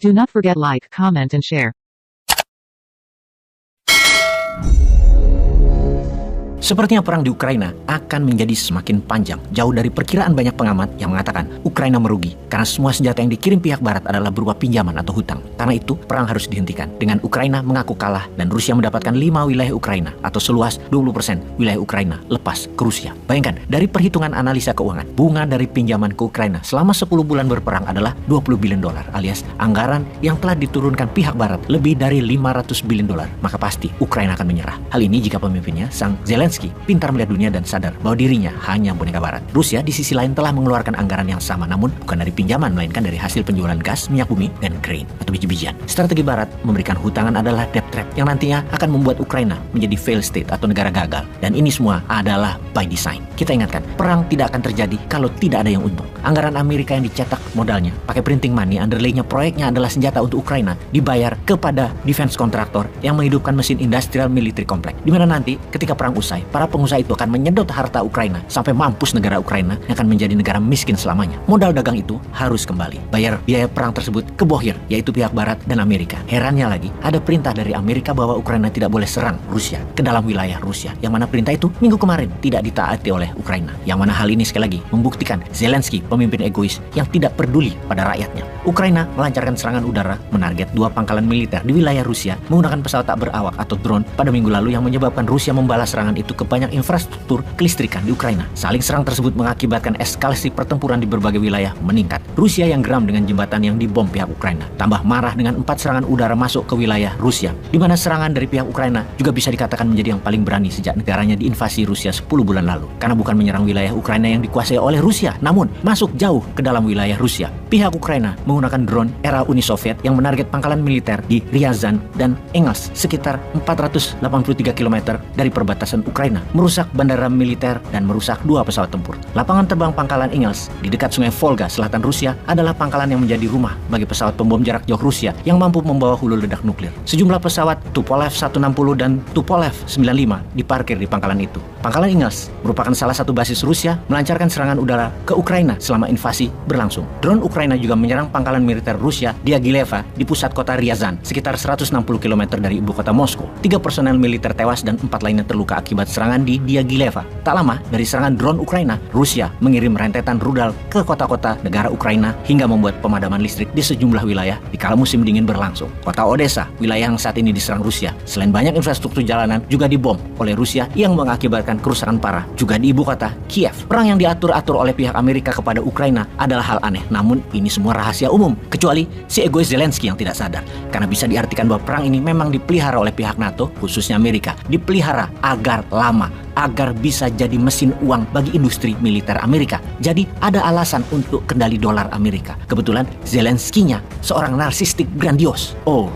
Do not forget like, comment and share. Sepertinya perang di Ukraina akan menjadi semakin panjang, jauh dari perkiraan banyak pengamat yang mengatakan Ukraina merugi karena semua senjata yang dikirim pihak barat adalah berupa pinjaman atau hutang. Karena itu, perang harus dihentikan dengan Ukraina mengaku kalah dan Rusia mendapatkan 5 wilayah Ukraina atau seluas 20% wilayah Ukraina lepas ke Rusia. Bayangkan, dari perhitungan analisa keuangan, bunga dari pinjaman ke Ukraina selama 10 bulan berperang adalah $20 billion alias anggaran yang telah diturunkan pihak barat lebih dari $500 billion. Maka pasti Ukraina akan menyerah. Hal ini jika pemimpinnya, Sang Zelensky, pintar melihat dunia dan sadar bahwa dirinya hanya boneka barat. Rusia di sisi lain telah mengeluarkan anggaran yang sama, namun bukan dari pinjaman, melainkan dari hasil penjualan gas, minyak bumi, dan grain atau biji-bijian. Strategi barat memberikan hutangan adalah debt trap yang nantinya akan membuat Ukraina menjadi failed state atau negara gagal. Dan ini semua adalah by design. Kita ingatkan, perang tidak akan terjadi kalau tidak ada yang untung. Anggaran Amerika yang dicetak modalnya pakai printing money, underlaynya proyeknya adalah senjata untuk Ukraina, dibayar kepada defense contractor yang menghidupkan mesin industrial military complex. Di mana nanti ketika perang usai, para pengusaha itu akan menyedot harta Ukraina sampai mampus negara Ukraina yang akan menjadi negara miskin selamanya. Modal dagang itu harus kembali. Bayar biaya perang tersebut ke bohir, yaitu pihak barat dan Amerika. Herannya lagi, ada perintah dari Amerika bahwa Ukraina tidak boleh serang Rusia ke dalam wilayah Rusia. Yang mana perintah itu minggu kemarin tidak ditaati oleh Ukraina. Yang mana hal ini sekali lagi membuktikan Zelensky pemimpin egois yang tidak peduli pada rakyatnya. Ukraina melancarkan serangan udara menarget 2 pangkalan militer di wilayah Rusia menggunakan pesawat tak berawak atau drone pada minggu lalu yang menyebabkan Rusia membalas serangan itu ke banyak infrastruktur kelistrikan di Ukraina. Saling serang tersebut mengakibatkan eskalasi pertempuran di berbagai wilayah meningkat. Rusia yang geram dengan jembatan yang dibom pihak Ukraina, tambah marah dengan 4 serangan udara masuk ke wilayah Rusia, di mana serangan dari pihak Ukraina juga bisa dikatakan menjadi yang paling berani sejak negaranya diinvasi Rusia 10 bulan lalu. Karena bukan menyerang wilayah Ukraina yang dikuasai oleh Rusia, namun masuk jauh ke dalam wilayah Rusia. Pihak Ukraina menggunakan drone era Uni Soviet yang menarget pangkalan militer di Ryazan dan Engels sekitar 483 km dari perbatasan Ukraina, merusak bandara militer dan merusak 2 pesawat tempur. Lapangan terbang pangkalan Engels di dekat sungai Volga selatan Rusia adalah pangkalan yang menjadi rumah bagi pesawat pembom jarak jauh Rusia yang mampu membawa hulu ledak nuklir. Sejumlah pesawat Tupolev 160 dan Tupolev 95 diparkir di pangkalan itu. Pangkalan Engels merupakan salah satu basis Rusia melancarkan serangan udara ke Ukraina selama invasi berlangsung. Drone Ukraina juga menyerang pangkalan militer Rusia Diagileva di pusat kota Ryazan, sekitar 160 km dari ibu kota Moskow. 3 personel militer tewas dan 4 lainnya terluka akibat serangan di Diagileva. Tak lama dari serangan drone Ukraina, Rusia mengirim rentetan rudal ke kota-kota negara Ukraina hingga membuat pemadaman listrik di sejumlah wilayah di kala musim dingin berlangsung. Kota Odessa, wilayah yang saat ini diserang Rusia, selain banyak infrastruktur jalanan juga dibom oleh Rusia yang mengakibatkan kerusakan parah juga di ibu kota Kiev. Perang yang diatur-atur oleh pihak Amerika kepada Ukraina adalah hal aneh, namun ini semua rahasia umum kecuali si egois Zelensky yang tidak sadar. Karena bisa diartikan bahwa perang ini memang dipelihara oleh pihak NATO, khususnya Amerika, dipelihara agar lama, agar bisa jadi mesin uang bagi industri militer Amerika. Jadi ada alasan untuk kendali dolar Amerika. Kebetulan Zelensky-nya seorang narsistik grandios. Oh,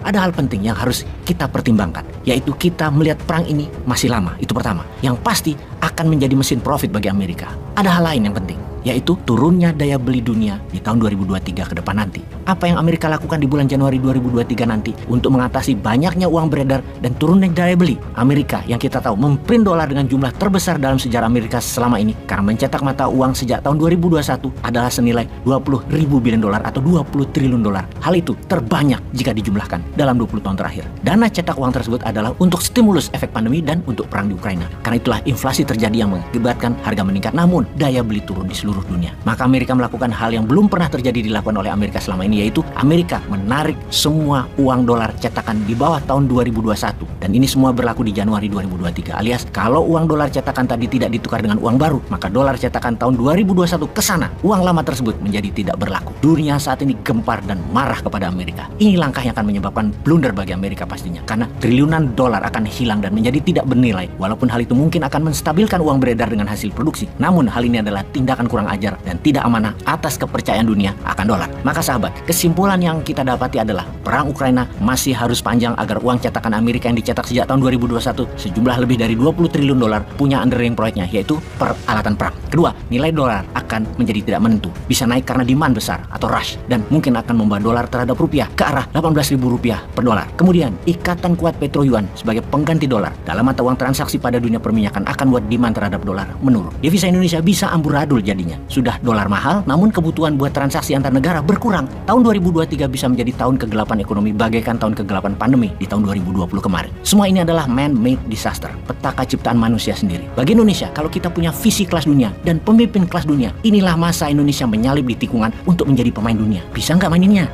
ada hal penting yang harus kita pertimbangkan, yaitu kita melihat perang ini masih lama, itu pertama. Yang pasti akan menjadi mesin profit bagi Amerika. Ada hal lain yang penting, yaitu turunnya daya beli dunia di tahun 2023 ke depan nanti. Apa yang Amerika lakukan di bulan Januari 2023 nanti untuk mengatasi banyaknya uang beredar dan turunnya daya beli. Amerika yang kita tahu memprint dolar dengan jumlah terbesar dalam sejarah Amerika selama ini karena mencetak mata uang sejak tahun 2021 adalah senilai 20.000 billion dolar atau 20 triliun dolar. Hal itu terbanyak jika dijumlahkan dalam 20 tahun terakhir. Dana cetak uang tersebut adalah untuk stimulus efek pandemi dan untuk perang di Ukraina. Karena itulah inflasi terjadi yang mengakibatkan harga meningkat, namun daya beli turun di seluruh dunia. Maka Amerika melakukan hal yang belum pernah terjadi dilakukan oleh Amerika selama ini, yaitu Amerika menarik semua uang dolar cetakan di bawah tahun 2021. Dan ini semua berlaku di Januari 2023. Alias kalau uang dolar cetakan tadi tidak ditukar dengan uang baru, maka dolar cetakan tahun 2021 ke sana, uang lama tersebut menjadi tidak berlaku. Dunia saat ini gempar dan marah kepada Amerika. Ini langkah yang akan menyebabkan blunder bagi Amerika pastinya. Karena triliunan dolar akan hilang dan menjadi tidak bernilai. Walaupun hal itu mungkin akan menstabilkan uang beredar dengan hasil produksi. Namun hal ini adalah tindakan kurang ajar dan tidak amanah atas kepercayaan dunia akan dolar. Maka sahabat, kesimpulan yang kita dapati adalah perang Ukraina masih harus panjang agar uang cetakan Amerika yang dicetak sejak tahun 2021 sejumlah lebih dari 20 triliun dolar punya underlying proyeknya, yaitu peralatan perang. Kedua, nilai dolar akan menjadi tidak menentu. Bisa naik karena demand besar atau rush dan mungkin akan membawa dolar terhadap rupiah ke arah 18.000 rupiah per dolar. Kemudian, ikatan kuat petro yuan sebagai pengganti dolar dalam mata uang transaksi pada dunia perminyakan akan buat demand terhadap dolar menurun. Devisa Indonesia bisa amburadul jadinya. Sudah dolar mahal, namun kebutuhan buat transaksi antar negara berkurang. tahun 2023 bisa menjadi tahun kegelapan ekonomi bagaikan tahun kegelapan pandemi di tahun 2020 kemarin. Semua ini adalah man-made disaster, petaka ciptaan manusia sendiri. Bagi Indonesia, kalau kita punya visi kelas dunia dan pemimpin kelas dunia, inilah masa Indonesia menyalip di tikungan untuk menjadi pemain dunia. Bisa nggak maininnya?